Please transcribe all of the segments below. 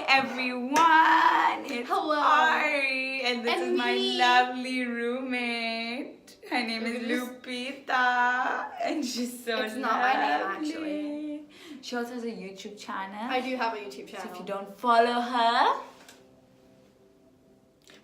everyone, it's Hello. Ari, and this is my me. lovely roommate. Her name is Lupita, and she's so It's not my name, lovely. actually. She also has a YouTube channel. I do have a YouTube channel. So if you don't follow her,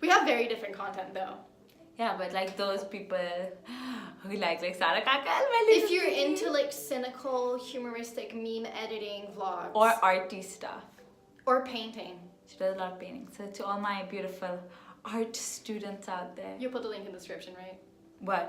we have very different content though. yeah, but like those people who like Sara Kaka, If you're into like cynical, humoristic meme editing vlogs or arty stuff. or painting, She does a lot of painting. So to all my beautiful art students out there. you'll put the link in the description, right? What?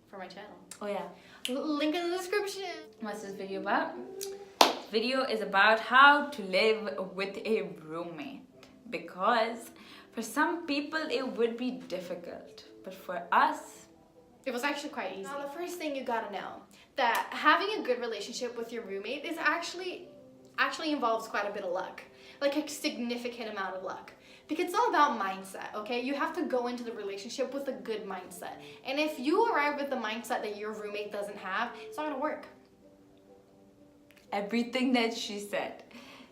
For my channel. Oh yeah. Link in the description. What's this video about? This video is about how to live with a roommate. Because for some people it would be difficult. But for us, It was actually quite easy. Now, the first thing you gotta know that having a good relationship with your roommate is actually involves quite a bit of luck, like a significant amount of luck. Because it's all about mindset, okay? You have to go into the relationship with a good mindset. And if you arrive with the mindset that your roommate doesn't have, it's not gonna work. everything that she said,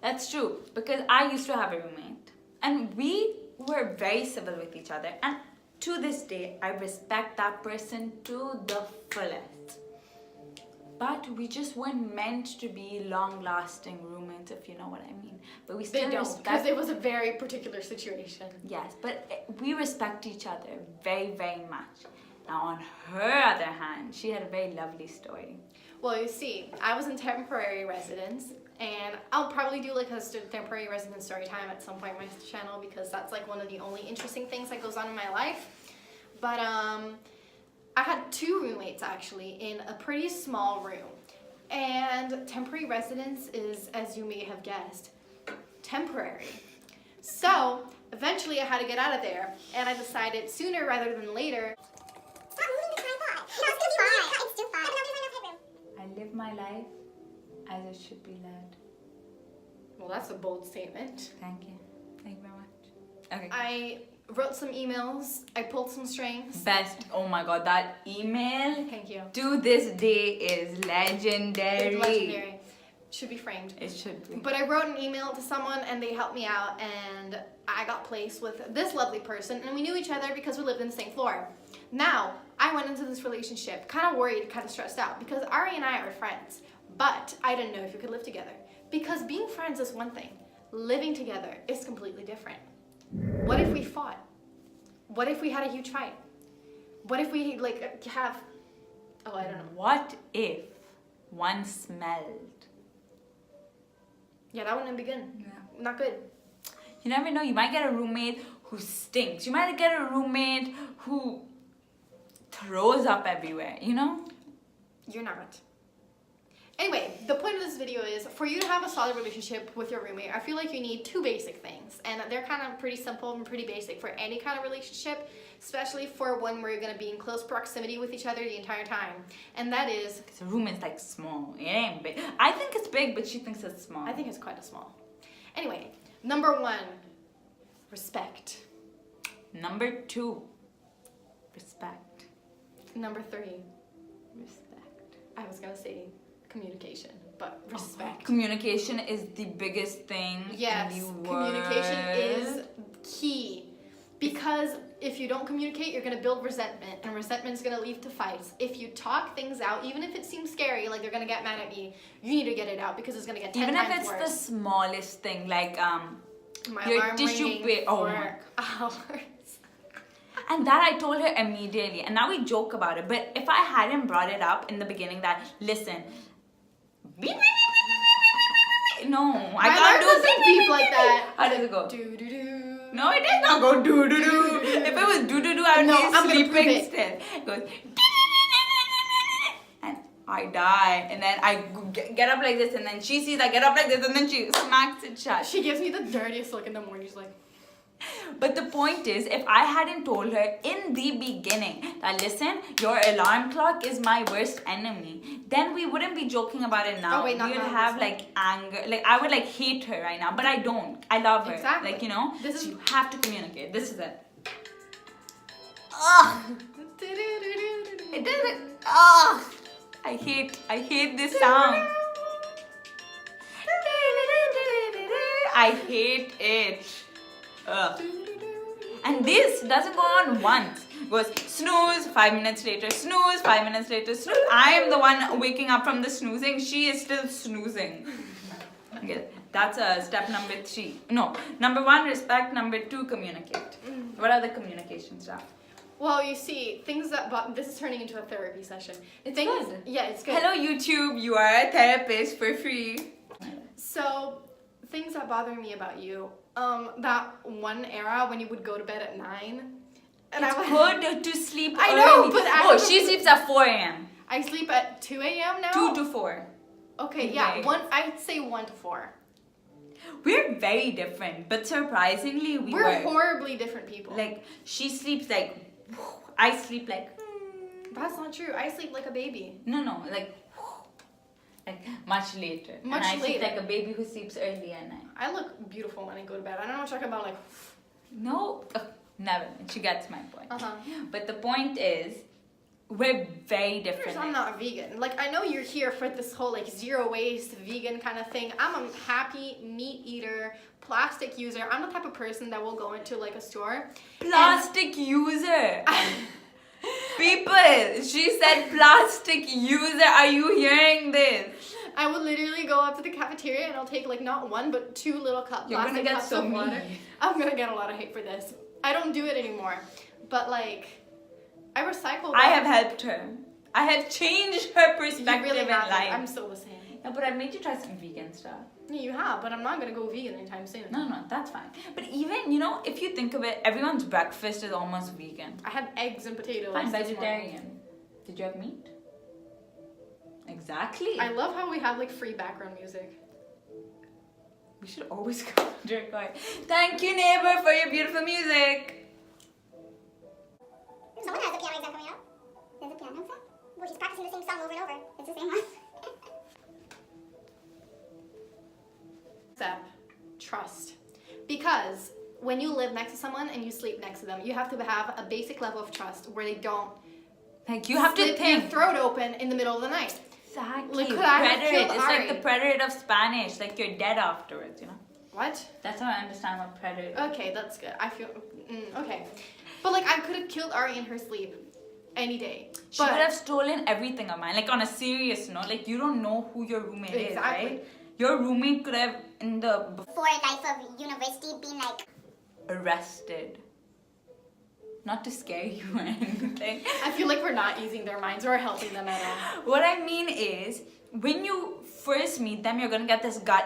that's true. Because I used to have a roommate. And we were very civil with each other. And to this day, I respect that person to the fullest. But we just weren't meant to be long-lasting roommates, if you know what I mean. But we They still don't, respect. because it was a very particular situation. Yes, but we respect each other very, very much. Now, on her other hand, she had a very lovely story. Well, you see, I was in temporary residence, and I'll probably do like a temporary residence story time at some point on my channel because that's like one of the only interesting things that goes on in my life. But I had two roommates actually in a pretty small room. And temporary residence is, as you may have guessed, temporary. So eventually I had to get out of there, and I decided sooner rather than later. I live my life as it should be led. Well, that's a bold statement. Thank you. Thank you very much. Okay. I wrote some emails. I pulled some strings. Best. Oh my god, that email Thank you. to this day is legendary. It's legendary. Should be framed. It should be. But I wrote an email to someone and they helped me out, and I got placed with this lovely person, and we knew each other because we lived in the same floor. Now, I went into this relationship kind of worried, kind of stressed out because Ari and I are friends, but I didn't know if we could live together. Because being friends is one thing, living together is completely different. What if we fought? What if we had a huge fight? What if we like have, oh, I don't know. What if one smelled? Yeah, that wouldn't be good. Yeah. Not good. You never know. You might get a roommate who stinks. You might get a roommate who throws up everywhere, you know? You're not. Anyway, the point of this video is for you to have a solid relationship with your roommate, I feel like you need two basic things. And they're kind of pretty simple and pretty basic for any kind of relationship, especially for one where you're going to be in close proximity with each other the entire time. And that is... Because a room is like small. It ain't big. I think it's big, but she thinks it's small. I think it's quite a small. Anyway, number one, respect. Number 2, respect. Number 3, Respect. I was going to say communication, but respect. Communication is the biggest thing Yes, in the world. communication is key. Because if you don't communicate, you're going to build resentment, and resentment is going to lead to fights. If you talk things out, even if it seems scary, like they're going to get mad at me, you need to get it out because it's going to get 10 Even if times it's worse. the smallest thing, like My your alarm tissue ringing paper. Oh for my. hours. And that I told her immediately, and now we joke about it. But if I hadn't brought it up in the beginning, that listen, beep, beep, beep, beep, beep, beep, beep, no, I My can't alarm do doesn't beep like that. How does it go? Do do do. No, it does not go do do do. If it was do do do, I would No, be I'm gonna prove sleeping it. still. It goes and I die, and then I get up like this, and then she sees I get up like this, and then she smacks it shut. She gives me the dirtiest look in the morning. She's like, But the point is, if I hadn't told her in the beginning that listen, your alarm clock is my worst enemy, then we wouldn't be joking about it now. Oh, wait, not we would now, have this like anger, like I would like hate her right now, but I don't. I love her. Exactly. Like, you know, This is- you have to communicate. This is it. Ugh. It doesn't. Ugh. I hate this sound. I hate it. Ugh. And this doesn't go on once. It goes snooze, 5 minutes later, snooze, 5 minutes later, snooze. I am the one waking up from the snoozing. She is still snoozing. Okay, that's step number 3. No, number 1, respect. Number 2, communicate. What are the communication stuff? Well, you see, things that this is turning into a therapy session. It's things, good. Yeah, it's good. Hello YouTube, you are a therapist for free. So, things that bother me about you. That one era when you would go to bed at 9. And It's good to sleep I early. know, but she sleeps at 4 a.m. I sleep at 2 a.m. now. 2 to 4. Okay, yeah, Right. I'd say 1 to 4. We're very different, but surprisingly We're horribly different people. Like, she sleeps like, I sleep like, That's not true. I sleep like a baby. no, like much later. Much and I sleep later. like a baby who sleeps early at night. I look beautiful when I go to bed. I don't know what you're talking about, like. No, never. She gets my point. Uh-huh. But the point is, we're very different. I'm not vegan. Like, I know you're here for this whole like zero waste vegan kind of thing. I'm a happy meat eater, plastic user. I'm the type of person that will go into like a store. Plastic user. People, she said plastic user. Are you hearing this? I will literally go up to the cafeteria and I'll take like not 1 but 2 little cups. You're gonna get cups so of water. mean. I'm gonna get a lot of hate for this. I don't do it anymore. But like, I recycle. I have helped her. I have changed her perspective really in haven't. life. I'm still the same. Yeah, but I made you try some vegan stuff. Yeah, you have, but I'm not gonna go vegan anytime soon. No, that's fine. But even, if you think of it, everyone's breakfast is almost vegan. I had eggs and potatoes. Fine, this morning. vegetarian. Did you have meat? Exactly. I love how we have like free background music. We should always go to record. Thank you, neighbor, for your beautiful music. Someone has a piano exam coming up. There's a piano exam? Well, he's practicing the same song over and over. It's the same one. Step, trust. Because when you live next to someone and you sleep next to them, you have to have a basic level of trust where they don't Like, you have to slit think. your throat open in the middle of the night. Exactly. Like, could I have Preterite. killed It's like the Ari? preterite of Spanish. Like, you're dead afterwards, What? That's how I understand what preterite is. Okay, that's good. I feel okay, but like I could have killed Ari in her sleep any day. She would have stolen everything of mine. Like, on a serious note, like, you don't know who your roommate is, Exactly. right? Your roommate could have, in the For life of university, been like, arrested. Not to scare you or anything. I feel like we're not using their minds or helping them at all. What I mean is, when you first meet them, you're gonna get this gut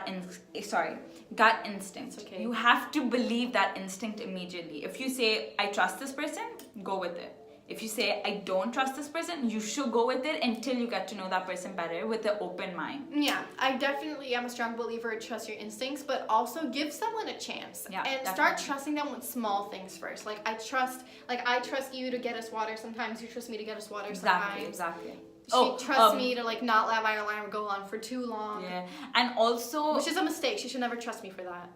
instinct. Okay. You have to believe that instinct immediately. If you say, I trust this person, go with it. If you say, I don't trust this person, you should go with it until you get to know that person better with an open mind. Yeah, I definitely am a strong believer in trust your instincts, but also give someone a chance. Yeah, and start definitely. trusting them with small things first. Like I trust you to get us water sometimes, you trust me to get us water sometimes. Exactly. She trusts me to like not let my alarm go on for too long. Yeah, and also, Which is a mistake. She should never trust me for that.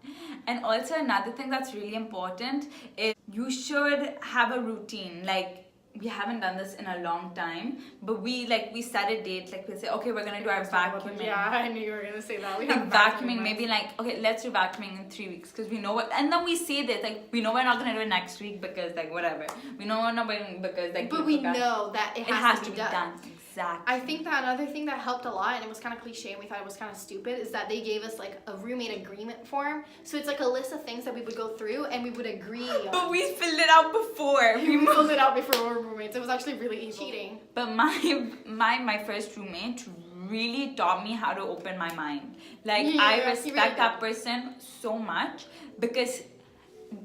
and also another thing that's really important is you should have a routine. Like, we haven't done this in a long time, but we set a date. Like, we say, okay, we're gonna do our vacuuming. Yeah, I knew you were gonna say that. We Like, have vacuuming, maybe like, okay, let's do vacuuming in 3 weeks because we know what, and then we say that like we know we're not gonna do it next week because like whatever. We know we're not doing because like. But we know that it has to be done. Exactly. I think that another thing that helped a lot, and it was kind of cliche and we thought it was kind of stupid, is that they gave us like a roommate agreement form. So it's like a list of things that we would go through and we would agree on. But we filled it out before. We filled it out before we were roommates. It was actually really easy. Cheating. But my first roommate really taught me how to open my mind. Like, Yeah, I he really respect that did. person so much because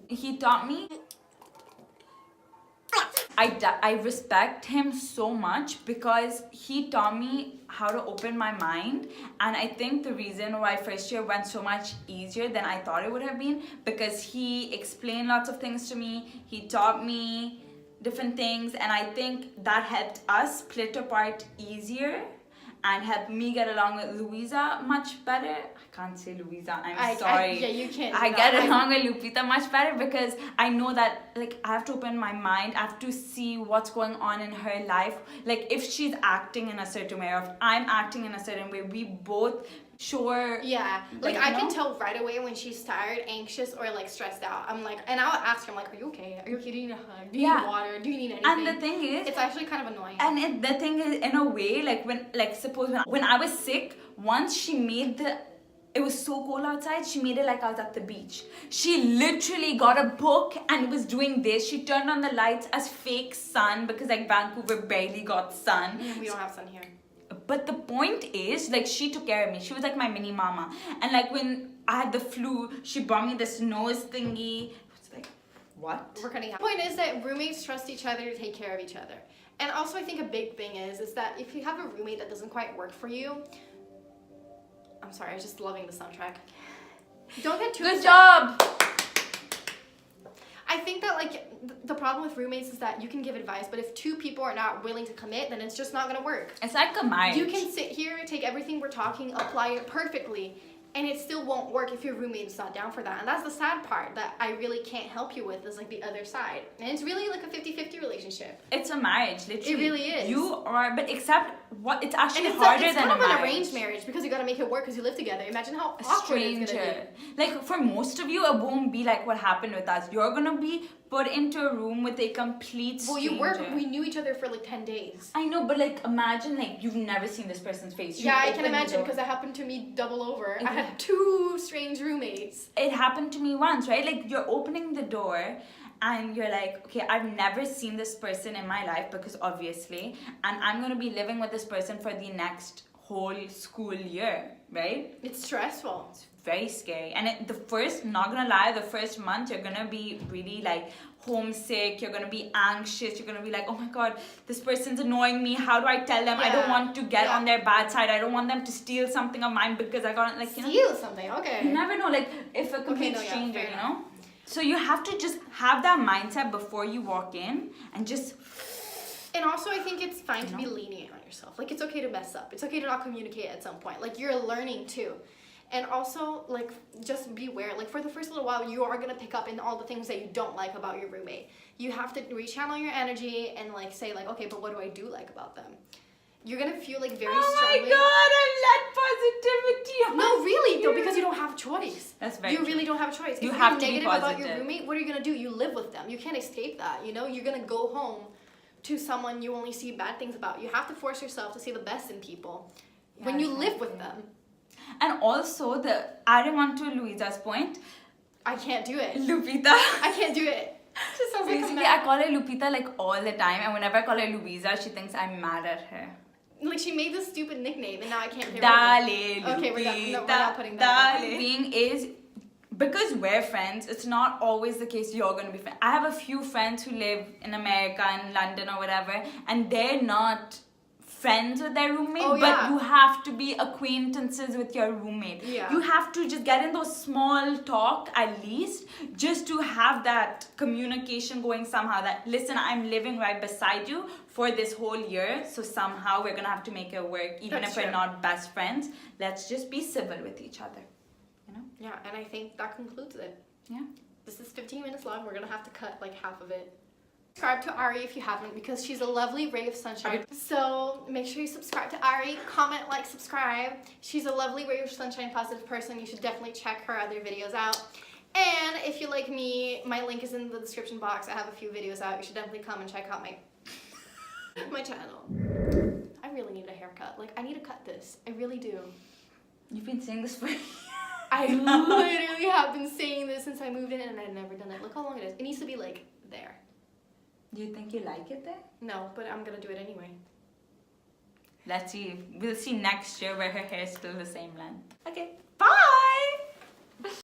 he taught me. I respect him so much because he taught me how to open my mind, and I think the reason why first year went so much easier than I thought it would have been because he explained lots of things to me. He taught me different things, and I think that helped us split apart easier and helped me get along with Louisa much better. I can't say Louisa, I'm sorry. Yeah, you can't. I get along with Lupita much better because I know that like I have to open my mind. I have to see what's going on in her life. Like if she's acting in a certain way or if I'm acting in a certain way, we both sure. Yeah, like Like, I you can know? tell right away when she's tired, anxious, or like stressed out. I'm like, and I'll ask her, I'm like, are you okay? Are you okay? Do you need a hug? Do you Yeah. need water? Do you need anything? And the thing is, it's actually kind of annoying. and the thing is, in a way, like suppose when I was sick, once she made it was so cold outside, she made it like I was at the beach. She literally got a book and was doing this. She turned on the lights as fake sun because like Vancouver barely got sun. We don't have sun here. But the point is, like, she took care of me. She was like my mini mama. And like when I had the flu, she brought me this nose thingy. It's like, what? We're cutting out. The point is that roommates trust each other to take care of each other. And also I think a big thing is that if you have a roommate that doesn't quite work for you, I'm sorry, I was just loving the soundtrack. Don't get too Good upset. job! I think that like the problem with roommates is that you can give advice, but if two people are not willing to commit, then it's just not gonna work. It's like a marriage. You can sit here, take everything we're talking, apply it perfectly, and it still won't work if your roommate is not down for that. And that's the sad part that I really can't help you with, is like the other side. And it's really like a 50-50 relationship. It's a marriage, literally. It really is. You are, but except what? It's actually And harder it's than kind a of marriage. an arranged marriage because you gotta make it work because you live together. Imagine how A awkward it's gonna stranger. be. Like for most of you, it won't be like what happened with us. You're gonna be put into a room with a complete stranger. Well, we knew each other for like 10 days. I know, but like imagine like you've never seen this person's face. You Yeah, I open can the imagine door. because that happened to me double over. I Yeah. had 2 strange roommates. It happened to me once, right? Like you're opening the door and you're like, okay, I've never seen this person in my life because obviously, and I'm gonna be living with this person for the next whole school year, right? It's stressful. It's very scary. And not gonna lie, the first month you're gonna be really like homesick, you're gonna be anxious, you're gonna be like, oh my god, this person's annoying me, how do I tell them? I don't Yeah. want to get Yeah. on their bad side, I don't want them to steal something of mine because I got like, you know. Steal something, okay. You never know, like if a complete no, yeah, stranger, fair you know? So you have to just have that mindset before you walk in and just And also, I think it's fine to be lenient on yourself. Like, it's okay to mess up. It's okay to not communicate at some point. Like, you're learning too. And also, like, just beware. Like, for the first little while, you are going to pick up in all the things that you don't like about your roommate. You have to rechannel your energy and, like, say, like, okay, but what do I do like about them? You're going to feel, like, very strongly. I let positivity on. No, really, though, because you don't have a choice. That's very You true. really don't have a choice. You if have you're to be negative about your positive. roommate, what are you going to do? You live with them. You can't escape that, you know? You're going to go home to someone you only see bad things about. You have to force yourself to see the best in people when you live with them. And also, adding on to Louisa's point, I can't do it. Lupita. I can't do it. It just sounds like I'm Basically, I mad. call her Lupita like all the time, and whenever I call her Louisa, she thinks I'm mad at her. Like, she made this stupid nickname and now I can't get rid of it. Dale, Okay, Lupita, we're not putting that. Dale. Being is, because we're friends, it's not always the case you're going to be friends. I have a few friends who live in America and London or whatever, and they're not friends with their roommate, Oh, but yeah. you have to be acquaintances with your roommate. Yeah. You have to just get in those small talk at least, just to have that communication going somehow, that listen, I'm living right beside you for this whole year, so somehow we're gonna have to make it work, even That's if we're true. not best friends. Let's just be civil with each other, you know? Yeah, and I think that concludes it. Yeah. This is 15 minutes long. We're gonna have to cut like half of it. Subscribe to Ari if you haven't, because she's a lovely ray of sunshine. So make sure you subscribe to Ari, comment, like, subscribe. She's a lovely ray of sunshine, positive person. You should definitely check her other videos out. And if you like me, my link is in the description box. I have a few videos out. You should definitely come and check out my channel. I really need a haircut. Like, I need to cut this. I really do. You've been saying this for I literally have been saying this since I moved in and I've never done it. Look how long it is. It needs to be like there. Do you think you like it there? No, but I'm gonna do it anyway. Let's see. We'll see next year where her hair is still the same length. Okay, bye!